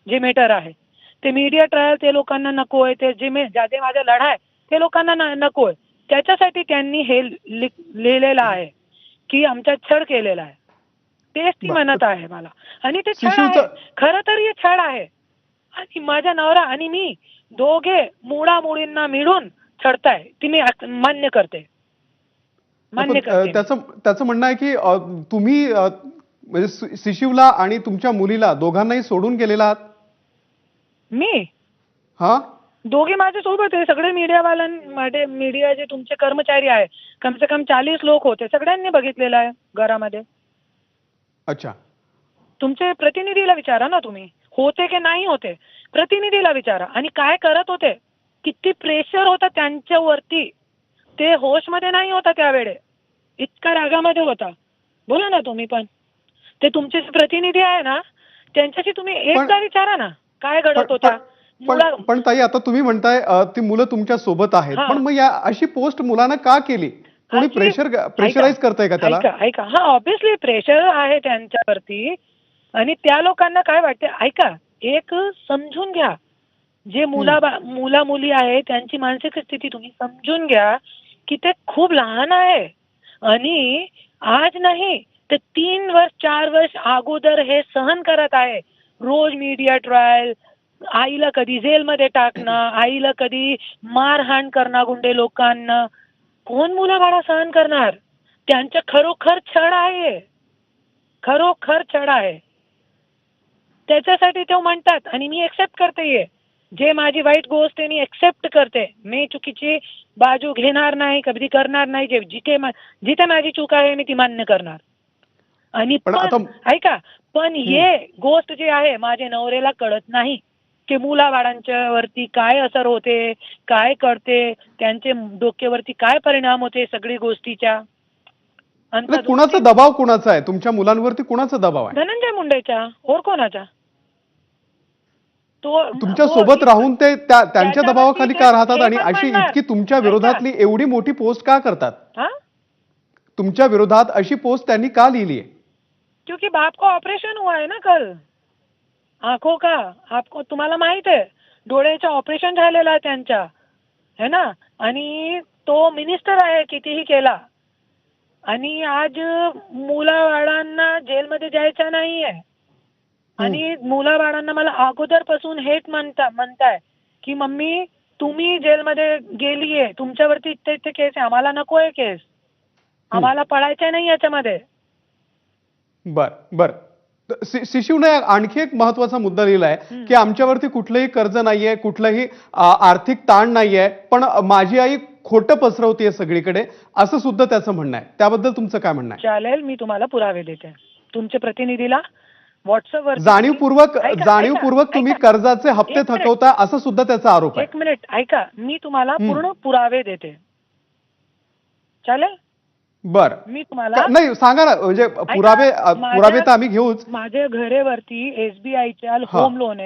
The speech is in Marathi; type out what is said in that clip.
जे मेटर आहे ते मीडिया ट्रायल ते लोकांना नको आहे, ते जे माझा लढा आहे ते लोकांना नको आहे. त्याच्यासाठी त्यांनी हे लिहिलेलं आहे की आमचा छळ केलेला आहे. तेच ती म्हणत आहे मला. आणि ते छळ आहे, खरं तर हे छळ आहे. आणि माझा नवरा आणि मी दोघे मुळामुळींना मिळून छळताय, ती मी मान्य करते. त्याचं म्हणणं आहे की तुम्ही म्हणजे शिशिवला आणि तुमच्या मुलीला दोघांनाही सोडून गेलेला आहात. मी हा, दोघे माझ्या सोबत आहे. सगळे मीडिया जे तुमचे कर्मचारी आहे, कम से कम 40 लोक होते, सगळ्यांनी बघितलेलं आहे घरामध्ये. अच्छा, तुमचे प्रतिनिधीला विचारा ना तुम्ही, होते की नाही होते, प्रतिनिधीला विचारा. आणि काय करत होते, किती प्रेशर होता त्यांच्यावरती, ते होशमध्ये नाही होता त्यावेळे, इतका रागामध्ये होता. बोला ना तुम्ही पण, ते तुमचे प्रतिनिधी आहे ना, त्यांच्याशी तुम्ही एकदा विचारा ना काय घडत होता. पण ताई, आता तुम्ही म्हणताय ती मुलं तुमच्या सोबत आहेत, पण मग या अशी पोस्ट मुलांना का केली? कोणी प्रेशराईज करताय का त्याला? ऐका, हा ऑब्विसली प्रेशर आहे त्यांच्यावरती. आणि त्या लोकांना काय वाटते, ऐका, एक समजून घ्या, जे मुला मुली आहे त्यांची मानसिक स्थिती तुम्ही समजून घ्या की ते खूप लहान आहे. आणि आज नाही ते 3 वर्ष 4 वर्ष अगोदर हे सहन करत आहे. रोज मीडिया ट्रायल, आईला कधी जेलमध्ये टाकणं, आईला कधी मारहाण करणं गुंडे लोकांना. कोण मुलं बाळा सहन करणार? त्यांचं खरोखर छळ आहे, खरोखर छळ आहे. त्याच्यासाठी ते म्हणतात आणि मी एक्सेप्ट करते. जे माझी वाईट गोष्ट आहे मी एक्सेप्ट करते. मी चुकीची बाजू घेणार नाही, कधी करणार नाही. जिथे माझी चूक आहे मी ती मान्य करणार. आणि ऐका, पण हे गोष्ट जे आहे माझ्या नवऱ्याला कळत नाही की मुलाबाळांच्या वरती काय असर होते, काय करते, त्यांचे डोक्यावरती काय परिणाम होते सगळी गोष्टीच्या. कुणाचा दबाव कुणाचा आहे तुमच्या मुलांवरती? कुणाचा दबाव आहे? धनंजय मुंडेचा और कोणाचा? तुमच्या सोबत राहून ते त्यांच्या दबावाखाली का राहतात आणि अशी इतकी तुमच्या विरोधातली एवढी मोठी पोस्ट का करतात? तुमच्या विरोधात अशी पोस्ट त्यांनी का लिहिली आहे? क्योंकि बाप को ऑपरेशन हुआ है ना कल, आंखों का. आपको तुम्हाला माहित आहे, डोळ्याचं ऑपरेशन झालेलं आहे त्यांच्या, है ना. आणि तो मिनिस्टर आहे कितीही केला. आणि आज मुलाबाळांना जेलमध्ये जायचं नाहीये. आणि मुलाबाळांना मला अगोदरपासून हेट म्हणताय की मम्मी तुम्ही जेलमध्ये गेलीये, तुमच्यावरती इथे केस आहे, आम्हाला नको आहे केस, आम्हाला पळायचं नाही याच्यामध्ये. बर. शिशिवने आणखी एक महत्वाचा मुद्दा लिहिलाय की आमच्यावरती कुठलंही कर्ज नाहीये, कुठलंही आर्थिक ताण नाहीये, पण माझी आई खोटं पसरवतीये सगळीकडे, असं सुद्धा त्याचं म्हणणं आहे. त्याबद्दल तुमचं काय म्हणणं आहे? चालेल, मी तुम्हाला पुरावे देते. तुमच्या प्रतिनिधीला व्हॉट्सअपवर जाणीवपूर्वक तुम्ही कर्जाचे हप्ते थकवता, असं सुद्धा त्याचा आरोप आहे. 1 मिनिट ऐका, मी तुम्हाला पूर्ण पुरावे देते. चालेल? बर, मी तुम्हाला नाही सांगा ना, म्हणजे पुरावे तर आम्ही घेऊच. माझ्या घरावरती SBIच्या होम लोन आहे.